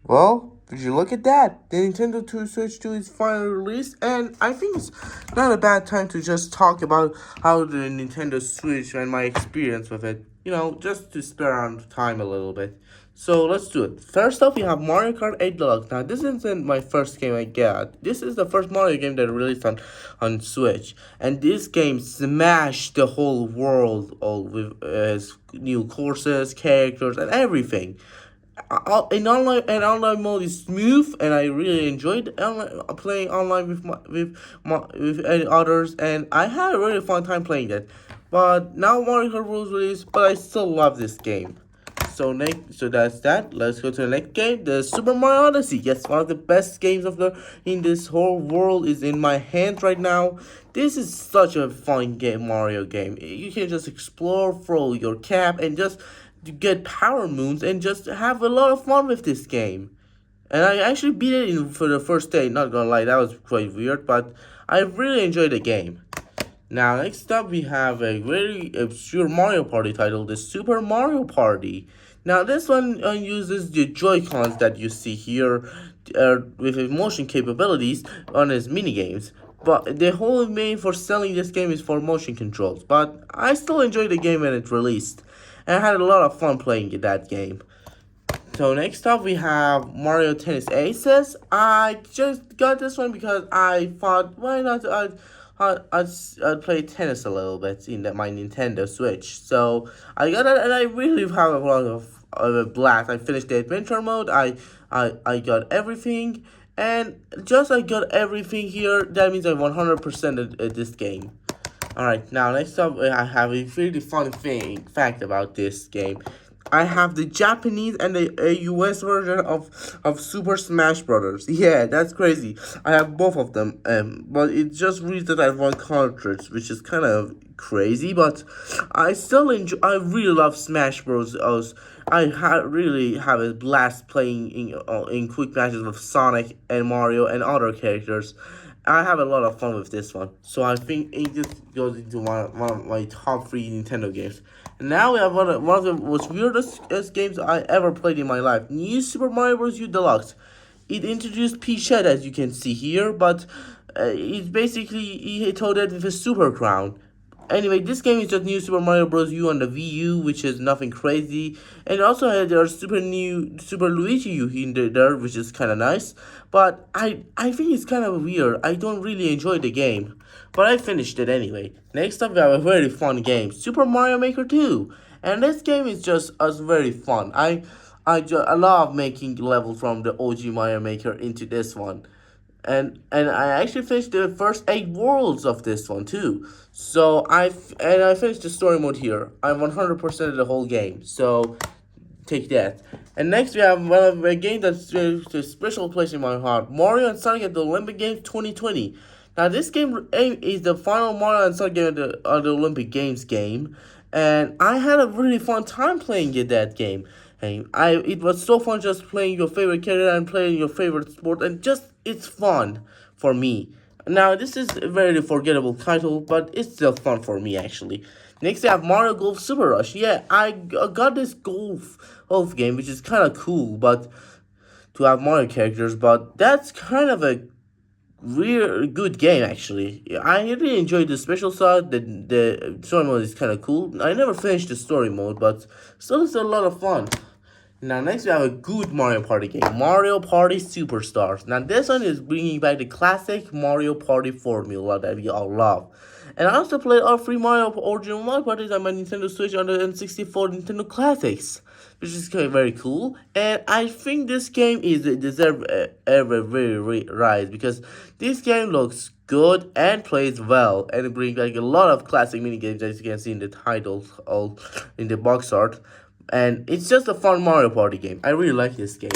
Well, would you look at that? The Nintendo 2 Switch 2 is finally released, and I think it's not a bad time to just talk about how the Nintendo Switch and my experience with it. Just to spare on time a little bit. So let's do it. First off, we have Mario Kart 8 Deluxe. Now, this isn't my first game I got. This is the first Mario game that released on Switch. And this game smashed the whole world all with new courses, characters, and everything. In online mode is smooth, and I really enjoyed playing online with others, and I had a really fun time playing that. But now Mario Kart Rules released, but I still love this game. So that's that. Let's go to the next game, the Super Mario Odyssey. Yes, one of the best games of the in this whole world is in my hands right now. This is such a fun game, Mario game. You can just explore, throw your cap, and just to get power moons and just have a lot of fun with this game. And I actually beat it for the first day. Not gonna lie, that was quite weird, but I really enjoyed the game. Now, next up, we have a very obscure Mario Party title, the Super Mario Party. Now, this one uses the Joy-Cons that you see here with motion capabilities on its minigames. But the whole main for selling this game is for motion controls. But I still enjoyed the game when it released. And I had a lot of fun playing that game. So next up we have Mario Tennis Aces. I just got this one because I thought, why not? I'd play tennis a little bit in my Nintendo Switch. So I got it, and I really have a lot of a blast. I finished the adventure mode. I got everything, and just I got everything here. That means I 100% at this game. Alright, now next up, I have a really fun fact about this game. I have the Japanese and the US version of Super Smash Brothers. Yeah, that's crazy. I have both of them, but it just reads that I have one cartridge, which is kind of crazy. But I still enjoy. I really love Smash Bros. Really have a blast playing in quick matches with Sonic and Mario and other characters. I have a lot of fun with this one. So I think it just goes into one of my top three Nintendo games. And now we have one of the most weirdest games I ever played in my life. New Super Mario Bros. U Deluxe. It introduced Peachette, as you can see here, but it's basically he told it with a super crown. Anyway, this game is just new Super Mario Bros. U on the Wii U, which is nothing crazy. And also there's Super Luigi U in there, which is kind of nice. But I think it's kind of weird. I don't really enjoy the game. But I finished it anyway. Next up, we have a very fun game, Super Mario Maker 2. And this game is just very fun. I love making levels from the OG Mario Maker into this one. And I actually finished the first 8 worlds of this one too. So I finished the story mode here. I 100% of the whole game. So take that. And next we have one of the game that's a special place in my heart, Mario and Sonic at the Olympic Games 2020. Now this game is the final Mario and Sonic game at the Olympic Games game, and I had a really fun time playing that game. And it was so fun just playing your favorite character and playing your favorite sport, and just it's fun for me. Now this is a very forgettable title, but it's still fun for me actually. Next we have Mario Golf Super Rush. Yeah, I got this golf game, which is kind of cool, but to have Mario characters, but that's kind of a real good game actually. I really enjoyed the special side. The story mode is kind of cool. I never finished the story mode, but still it's a lot of fun. Now next we have a good Mario Party game, Mario Party Superstars. Now this one is bringing back the classic Mario Party formula that we all love. And I also played all three Mario original Mario Parties on my Nintendo Switch on the N64 Nintendo Classics, which is very cool. And I think this game is deserve a very rise because this game looks good and plays well, and it brings like a lot of classic mini games as you can see in the titles, all in the box art. And it's just a fun Mario Party game. I really like this game.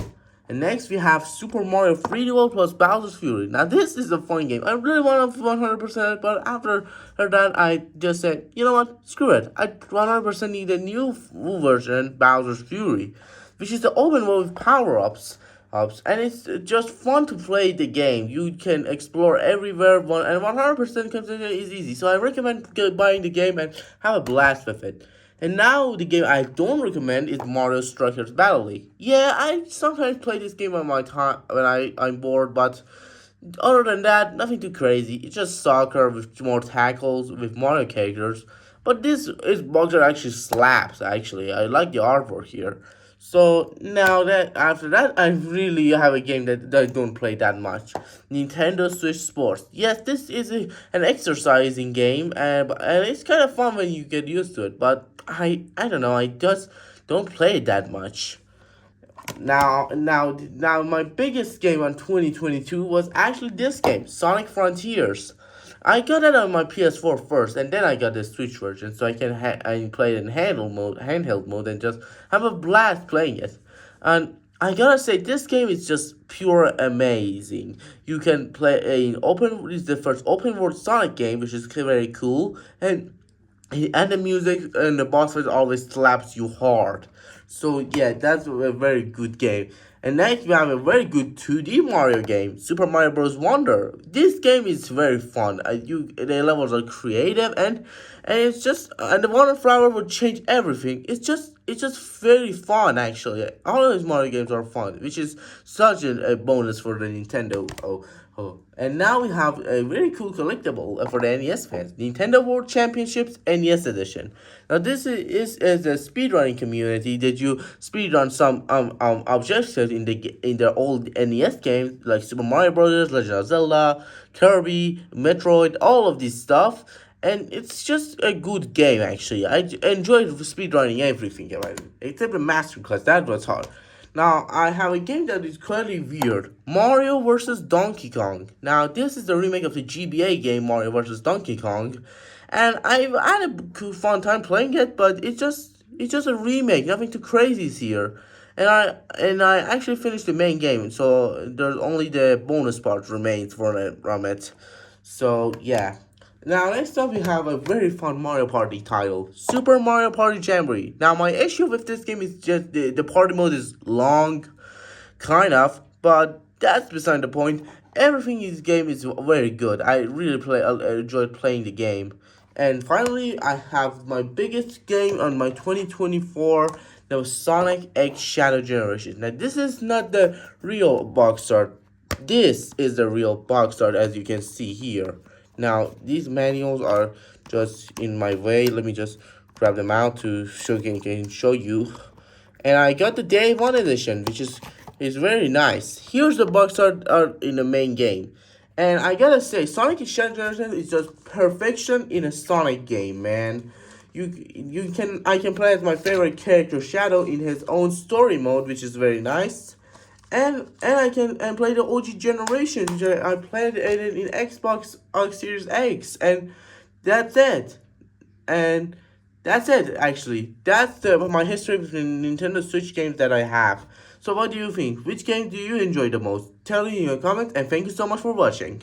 And next we have Super Mario 3D World plus Bowser's Fury. Now this is a fun game. I really want to 100%, but after that I just said, you know what, screw it. I 100% need a new version, Bowser's Fury, which is the open world with power-ups. And it's just fun to play the game. You can explore everywhere, and 100% consider is easy. So I recommend buying the game and have a blast with it. And now the game I don't recommend is Mario Strikers Battle League. Yeah, I sometimes play this game on my time when I'm bored, but other than that, nothing too crazy. It's just soccer with more tackles with Mario characters. But this is Bugger actually slaps. Actually, I like the artwork here. So now that after that, I really have a game that I don't play that much. Nintendo Switch Sports. Yes, this is an exercising game, and it's kind of fun when you get used to it. But I don't know. I just don't play it that much. Now, my biggest game on 2022 was actually this game, Sonic Frontiers. I got it on my PS4 first, and then I got the Switch version, so I play it in handheld mode, and just have a blast playing it. And I gotta say, this game is just pure amazing. You can play in open. It's the first open world Sonic game, which is very cool, and the music and the boss fight always slaps you hard. So yeah, that's a very good game. And next we have a very good 2D Mario game, Super Mario Bros. Wonder. This game is very fun. The levels are creative and it's just and the Wonder Flower will change everything. It's just very fun actually. All of these Mario games are fun, which is such a bonus for the Nintendo. Oh, and now we have a very cool collectible for the NES fans, Nintendo World Championships NES Edition. Now this is a speedrunning community that you speedrun some objectives in the old NES games like Super Mario Bros., Legend of Zelda, Kirby, Metroid, all of this stuff. And it's just a good game actually. I enjoyed speedrunning everything about it, except the Master Class. That was hard. Now, I have a game that is clearly weird. Mario vs. Donkey Kong. Now, this is the remake of the GBA game Mario vs. Donkey Kong. And I've had a fun time playing it, but it's just a remake, nothing too crazy here. And I actually finished the main game, so there's only the bonus part remains from it. So yeah. Now next up we have a very fun Mario Party title, Super Mario Party Jamboree. Now my issue with this game is just the party mode is long, kind of, but that's beside the point. Everything in this game is very good. I enjoyed playing the game. And finally, I have my biggest game on my 2024. That was Sonic X Shadow Generation. Now this is not the real box art. This is the real box art, as you can see here. Now these manuals are just in my way. Let me just grab them out to show you. And I got the day one edition, which is very nice. Here's the box art in the main game. And I gotta say, Sonic Shadow Generation is just perfection in a Sonic game, man. I can play as my favorite character Shadow in his own story mode, which is very nice. And I can play the OG generation, which I played it in Xbox Series X, and that's it. And that's it, actually. That's my history with the Nintendo Switch games that I have. So what do you think? Which game do you enjoy the most? Tell me in your comments, and thank you so much for watching.